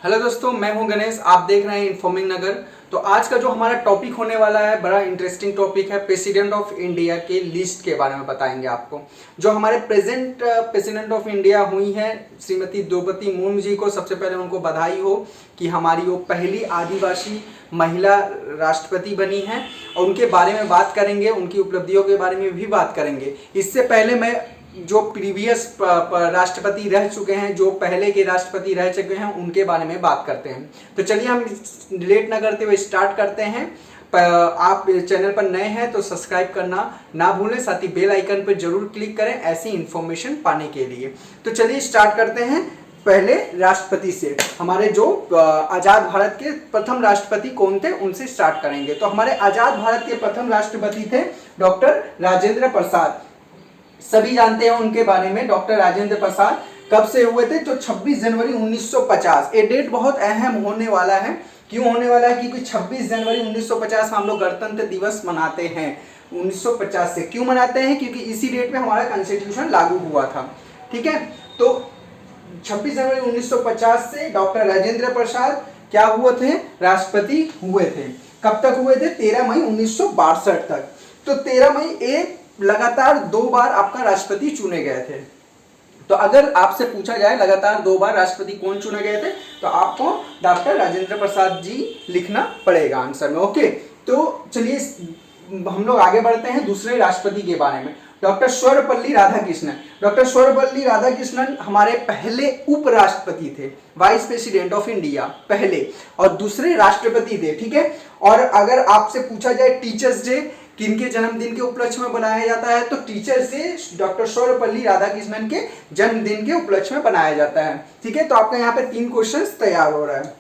Hello दोस्तों, मैं हूं गणेश। आप देख रहे हैं इन्फॉर्मिंग नगर। तो आज का जो हमारा टॉपिक होने वाला है बड़ा इंटरेस्टिंग टॉपिक है। प्रेसिडेंट ऑफ इंडिया के लिस्ट के बारे में बताएंगे आपको। जो हमारे प्रेजेंट प्रेसिडेंट ऑफ इंडिया हुई हैं श्रीमती द्रौपदी मुर्मू जी को सबसे पहले उनको बधाई हो कि हमारी वो पहली आदिवासी महिला राष्ट्रपति बनी हैं, और उनके बारे में बात करेंगे, उनकी उपलब्धियों के बारे में भी बात करेंगे। इससे पहले मैं जो प्रीवियस राष्ट्रपति रह चुके हैं, जो पहले के राष्ट्रपति रह चुके हैं, उनके बारे में बात करते हैं। तो चलिए हम लेट ना करते हुए स्टार्ट करते हैं। आप चैनल पर नए हैं तो सब्सक्राइब करना ना भूलें, साथ ही बेल आइकन पर जरूर क्लिक करें ऐसी इंफॉर्मेशन पाने के लिए। तो चलिए स्टार्ट करते हैं पहले राष्ट्रपति से। हमारे जो आज़ाद भारत के प्रथम राष्ट्रपति कौन थे उनसे स्टार्ट करेंगे। तो हमारे आज़ाद भारत के प्रथम राष्ट्रपति थे डॉक्टर राजेंद्र प्रसाद। सभी जानते हैं उनके बारे में। डॉक्टर राजेंद्र प्रसाद कब से हुए थे? तो 26 जनवरी 1950। ये डेट बहुत अहम होने वाला है। क्यों होने वाला है? क्योंकि 26 जनवरी 1950 हम लोग गणतंत्र दिवस मनाते हैं। 1950 से क्यों मनाते हैं? क्योंकि इसी डेट में हमारा कॉन्स्टिट्यूशन लागू हुआ था। ठीक है, तो 26 जनवरी 1950 से डॉक्टर राजेंद्र प्रसाद क्या हुए थे? राष्ट्रपति हुए थे। कब तक हुए थे? 13 मई 1962 तक। तो 13 मई एक लगातार 2 बार आपका राष्ट्रपति चुने गए थे। तो अगर आपसे पूछा जाए लगातार 2 बार राष्ट्रपति कौन चुने गए थे, तो आपको डॉक्टर राजेंद्र प्रसाद जी लिखना पड़ेगा आंसर में। ओके, तो चलिए हम लोग आगे बढ़ते हैं दूसरे राष्ट्रपति के बारे में। डॉक्टर सर्वपल्ली राधाकृष्णन। डॉक्टर सर्वपल्ली राधाकृष्णन हमारे पहले उपराष्ट्रपति थे, वाइस प्रेसिडेंट ऑफ इंडिया पहले, और दूसरे राष्ट्रपति थे। ठीक है, और अगर आपसे पूछा जाए टीचर्स डे किनके जन्मदिन के उपलक्ष्य में बनाया जाता है, तो teachers day doctor Sarvepalli Radhakrishnan के जन्मदिन के उपलक्ष्य में बनाया जाता है। ठीक है, तो आपका यहाँ पे 3 क्वेश्चंस तैयार हो रहा है।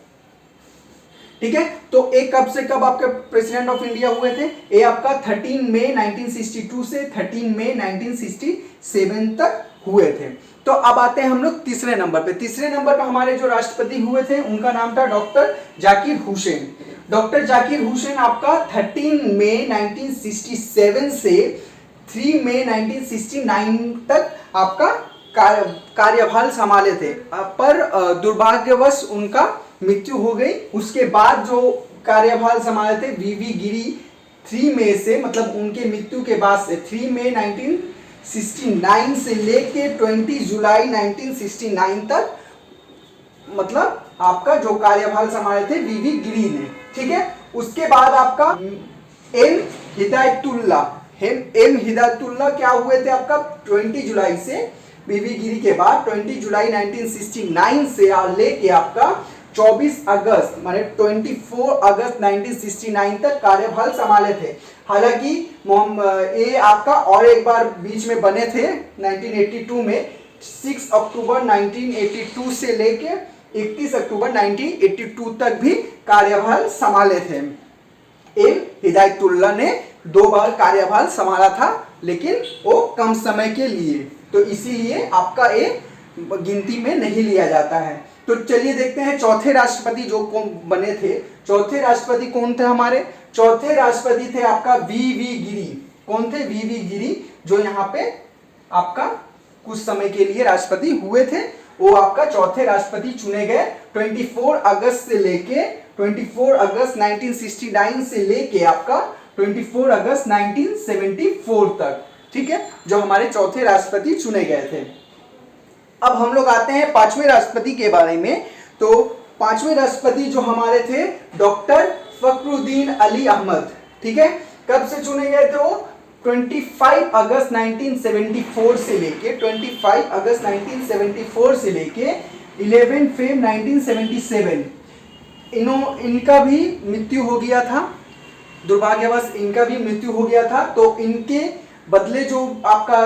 ठीक है, तो एक कब से कब आपके प्रेसिडेंट ऑफ इंडिया हुए थे? ये आपका 13 मई 1962 से 13 मई 1967 तक हुए थे। तो अब आते हैं हम लोग तीसरे नंबर पे। तीसरे नंबर पर हमारे जो राष्ट्रपति हुए थे उनका नाम था डॉक्टर जाकिर हुसैन। डॉक्टर जाकिर हुसैन आपका 13 मई 1967 से 3 मई 1969 तक आपका कार्यभार संभाले थे, पर दुर्भाग्यवश उनका मृत्यु हो गई। उसके बाद जो कार्यभार संभाले थे वीवी गिरी 3 मई से, मतलब उनके मृत्यु के बाद से 3 मई 1969 से लेके 20 जुलाई 1969 तक, मतलब आपका जो कार्यभार संभाले थे वीवी गिरी ने। ठीक है, उसके बाद आपका एम हिदायतुल्लाह क्या हुए थे आपका 20 जुलाई से, वीवी गिरी के बाद 20 जुलाई 1969 से लेके आपका 24 अगस्त माने 24 अगस्त 1969 तक कार्यभार संभाले थे। हालांकि ये आपका और एक बार बीच में बने थे 1982 में। 6 अक्टूबर 1982 से लेके 31 अक्टूबर 1982 तक भी कार्यभार संभाले थे। एम हिदायतुल्लाह ने 2 बार कार्यभार संभाला था, लेकिन वो कम समय के लिए, तो इसीलिए आपका ये गिनती में नहीं लिया जाता है। तो चलिए देखते हैं चौथे राष्ट्रपति जो कौन बने थे। चौथे राष्ट्रपति कौन थे हमारे? चौथे राष्ट्रपति थे आपका वीवी गिरी। कौन थे? वीवी गिरी, जो यहाँ पे आपका कुछ समय के लिए राष्ट्रपति हुए थे। वो आपका चौथे राष्ट्रपति चुने गए 24 अगस्त से लेके 24 अगस्त 1969 से लेके आपका 24 अगस्त 1974 तक। ठीक है, जो हमारे चौथे राष्ट्रपति चुने गए थे। अब हम लोग आते हैं 5वें राष्ट्रपति के बारे में। तो 5वें राष्ट्रपति जो हमारे थे डॉक्टर फखरुद्दीन अली अहमद। ठीक है, कब से चुने गए थे वो? 25 अगस्त 1974 से लेके 25 अगस्त 1974 से लेके 11 फरवरी 1977। इनका भी मृत्यु हो गया था, दुर्भाग्यवश इनका भी मृत्यु हो गया था। तो इनके बदले जो आपका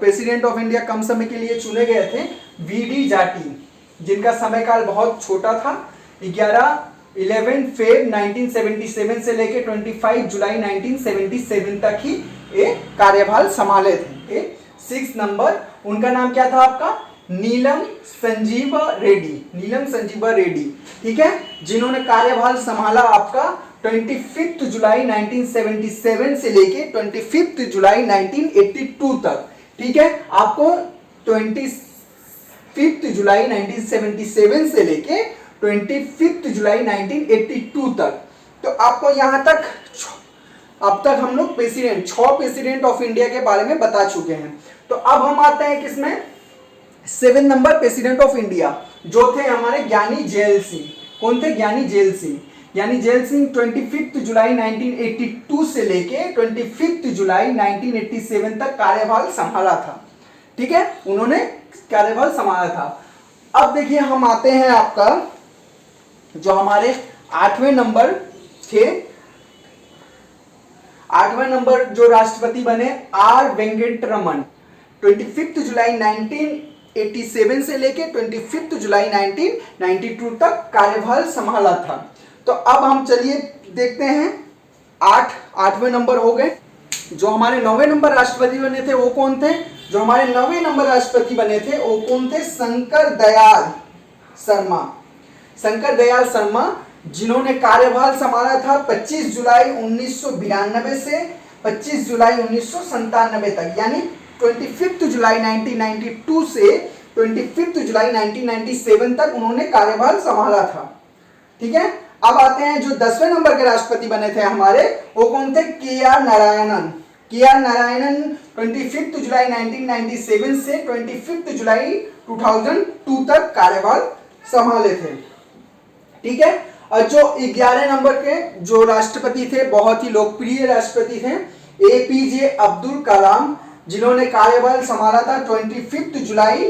प्रेसिडेंट ऑफ इंडिया कम समय के लिए चुने गए थे वीडी जाटी, जिनका समय काल बहुत छोटा था। 11 फरवरी 1977 से लेके 25 जुलाई 1977 तक ही ये कार्यभार संभाले थे। 6 नंबर उनका नाम क्या था आपका? नीलम संजीवा रेड्डी। नीलम संजीवा रेड्डी, ठीक है, जिन्होंने कार्यभार संभाला आपका 25 जुलाई 1977 से लेके 25 जुलाई 1982 तक। ठीक है, आपको 25 जुलाई 1977 से लेके 25 जुलाई 1982 तक। तो आपको यहाँ तक अब तक हम लोग प्रेसिडेंट 6 प्रेसिडेंट ऑफ इंडिया के बारे में बता चुके हैं। तो अब हम आते हैं किसमें, 7 नंबर प्रेसिडेंट ऑफ इंडिया जो थे हमारे ज्ञानी जैल सिंह। कौन थे? ज्ञानी जैल सिंह। ज्ञानी जैल सिंह 25 जुलाई 1982 से लेके 25 जुलाई 1987 तक कार्यभार संभाला था। ठीक है, उन्होंने कार्यभार संभाला था। अब देखिए हम आते हैं आपका जो हमारे 8वें नंबर थे, 8वें नंबर जो राष्ट्रपति बने आर वेंकटरमन, 25 जुलाई 1987 से लेके 25 जुलाई 1992 तक कार्यभार संभाला था। तो अब हम चलिए देखते हैं 8वें नंबर हो गए। जो हमारे 9वें नंबर राष्ट्रपति बने थे वो कौन थे? जो हमारे 9वें नंबर राष्ट्रपति बने थे वो कौन थे? शंकर दयाल शर्मा। शंकर दयाल शर्मा जिन्होंने कार्यभार संभाला था 25 जुलाई 1992 से 25 जुलाई 1997 तक, यानी 25 जुलाई 1992 से 25 जुलाई 1997 तक उन्होंने कार्यभार संभाला था। ठीक है, अब आते हैं जो 10वें नंबर के राष्ट्रपति बने थे हमारे वो कौन थे? के आर नारायणन। के आर नारायणन 25 जुलाई 1997 से 25 जुलाई 2002 तक कार्यभार संभाले थे। ठीक है, और जो 11 नंबर के जो राष्ट्रपति थे, बहुत ही लोकप्रिय राष्ट्रपति थे, एपीजे अब्दुल कलाम, जिन्होंने कार्यभार संभाला था 25 जुलाई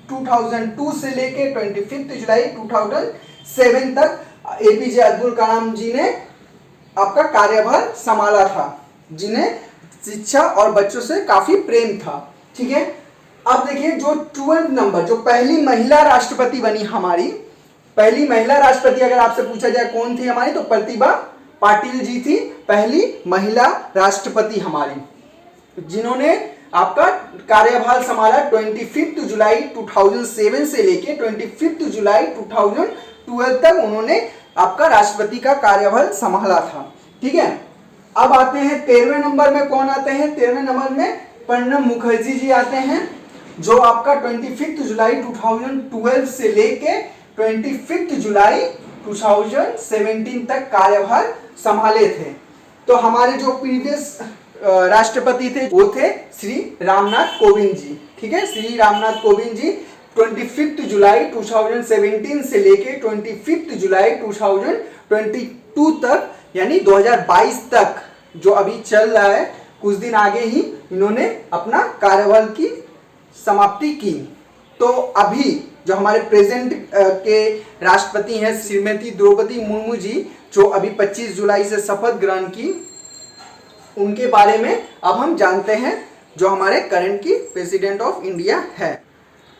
2002 से लेके 25 जुलाई 2007 तक एपीजे अब्दुल कलाम जी ने आपका कार्यभार संभाला था, जिन्हें शिक्षा और बच्चों से काफी प्रेम था। ठीक है, अब देखिए जो 12 नंबर जो पहली महिला राष्ट्रपति बनी हमारी, पहली महिला राष्ट्रपति अगर आपसे पूछा जाए कौन थी हमारी, तो प्रतिभा पाटिल जी थी पहली महिला राष्ट्रपति हमारी, जिन्होंने आपका कार्यभार संभाला 25 जुलाई 2007 से लेके 25 जुलाई 2012 तक उन्होंने आपका राष्ट्रपति का कार्यभार संभाला था। ठीक है, अब आते हैं 13वें नंबर में। कौन आते हैं 13वें नंबर में? प्रणब मुखर्जी जी आते हैं, जो आपका 25 जुलाई 2012 से लेके 25 जुलाई 2017 तक कार्यभार संभाले थे। तो हमारे जो प्रीवियस राष्ट्रपति थे वो थे श्री रामनाथ कोविंद जी। ठीक है, श्री रामनाथ कोविंद जी 25 जुलाई 2017 से लेके 25 जुलाई 2022 तक, यानी 2022 तक जो अभी चल रहा है, कुछ दिन आगे ही इन्होंने अपना कार्यभार की समाप्ति की। तो अभी जो हमारे प्रेजेंट के राष्ट्रपति हैं श्रीमती द्रौपदी मुर्मू जी, जो अभी 25 जुलाई से शपथ ग्रहण की, उनके बारे में अब हम जानते हैं, जो हमारे करंट की प्रेसिडेंट ऑफ इंडिया है।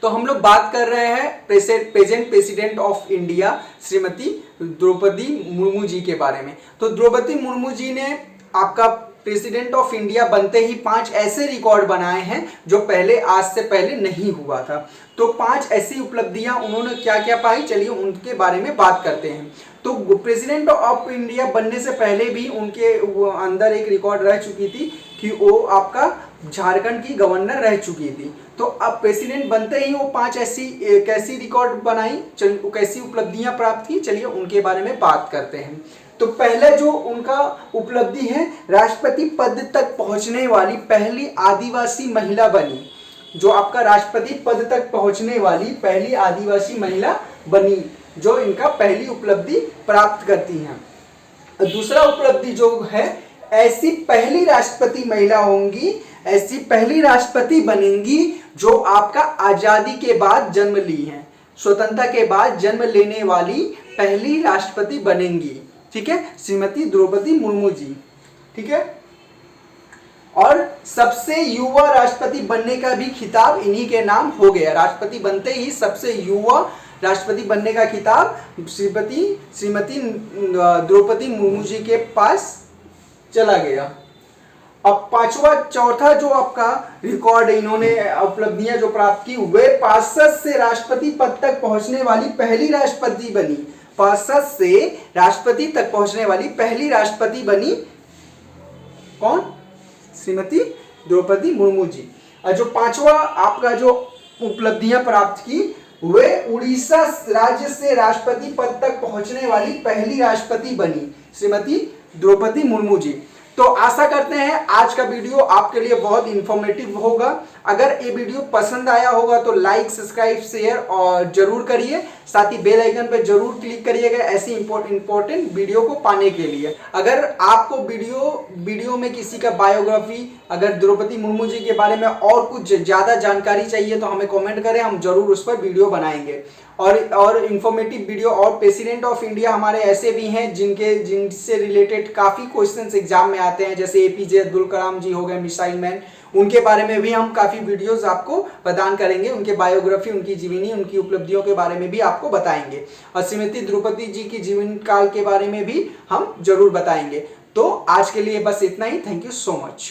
तो हम लोग बात कर रहे हैं present president of India Shrimati Draupadi Murmu ji के बारे में। तो द्रौपदी मुर्मू जी ने आपका प्रेसिडेंट ऑफ इंडिया बनते ही 5 ऐसे रिकॉर्ड बनाए हैं जो पहले आज से पहले नहीं हुआ था। तो 5 ऐसी उपलब्धियां उन्होंने क्या क्या पाई, चलिए उनके बारे में बात करते हैं। तो प्रेसिडेंट ऑफ इंडिया बनने से पहले भी उनके अंदर एक रिकॉर्ड रह चुकी थी कि वो आपका झारखंड की गवर्नर रह चुकी थी। तो अब प्रेसिडेंट बनते ही वो 5 ऐसी कैसी रिकॉर्ड बनाई, कैसी उपलब्धियां प्राप्त की, चलिए उनके बारे में बात करते हैं। तो पहले जो उनका उपलब्धि है, राष्ट्रपति पद तक पहुंचने वाली पहली आदिवासी महिला बनी, जो आपका राष्ट्रपति पद तक पहुंचने वाली पहली आदिवासी महिला बनी, जो इनका पहली उपलब्धि प्राप्त करती हैं। दूसरा उपलब्धि जो है, ऐसी पहली राष्ट्रपति महिला होंगी, ऐसी पहली राष्ट्रपति बनेंगी जो आपका आजादी के बाद जन्म ली हैं, स्वतंत्रता के बाद जन्म लेने वाली पहली राष्ट्रपति बनेंगी। ठीक है, श्रीमती द्रौपदी मुर्मू जी। ठीक है, और सबसे युवा राष्ट्रपति बनने का भी खिताब इन्हीं के नाम हो गया। राष्ट्रपति बनते ही सबसे युवा राष्ट्रपति बनने का खिताब श्रीमती द्रौपदी मुर्मू जी के पास चला गया। अब चौथा जो आपका रिकॉर्ड इन्होंने उपलब्धियां जो प्राप्त की, वे पार्षद से राष्ट्रपति पद तक पहुंचने वाली पहली राष्ट्रपति बनी। पार्षद से राष्ट्रपति तक पहुंचने वाली पहली राष्ट्रपति बनी कौन? श्रीमती द्रौपदी मुर्मू जी। और जो 5वां आपका जो उपलब्धियां प्राप्त की, वे उड़ीसा राज्य से राष्ट्रपति पद तक पहुंचने वाली पहली राष्ट्रपति बनी, श्रीमती द्रौपदी मुर्मू जी। तो आशा करते हैं आज का वीडियो आपके लिए बहुत इंफॉर्मेटिव होगा। अगर ये वीडियो पसंद आया होगा तो लाइक, सब्सक्राइब, शेयर और जरूर करिए। साथ ही बेल आइकन पर जरूर क्लिक करिएगा ऐसी इंपॉर्टेंट वीडियो को पाने के लिए। अगर आपको वीडियो में किसी का बायोग्राफी, अगर द्रौपदी मुर्मू जी के बारे में और कुछ ज्यादा जानकारी चाहिए तो हमें कमेंट करें, हम जरूर उस पर वीडियो बनाएंगे। और इंफॉर्मेटिव वीडियो और प्रेसिडेंट ऑफ इंडिया हमारे ऐसे भी हैं जिनसे रिलेटेड काफ़ी क्वेश्चंस एग्जाम में आते हैं, जैसे एपीजे अब्दुल कलाम जी हो गए, मिसाइल मैन, उनके बारे में भी हम काफ़ी वीडियोस आपको प्रदान करेंगे। उनके बायोग्राफी, उनकी जीवनी, उनकी उपलब्धियों के बारे में भी आपको बताएंगे और श्रीमती द्रौपदी जी की जीवन काल के बारे में भी हम जरूर बताएंगे। तो आज के लिए बस इतना ही। Thank you so much.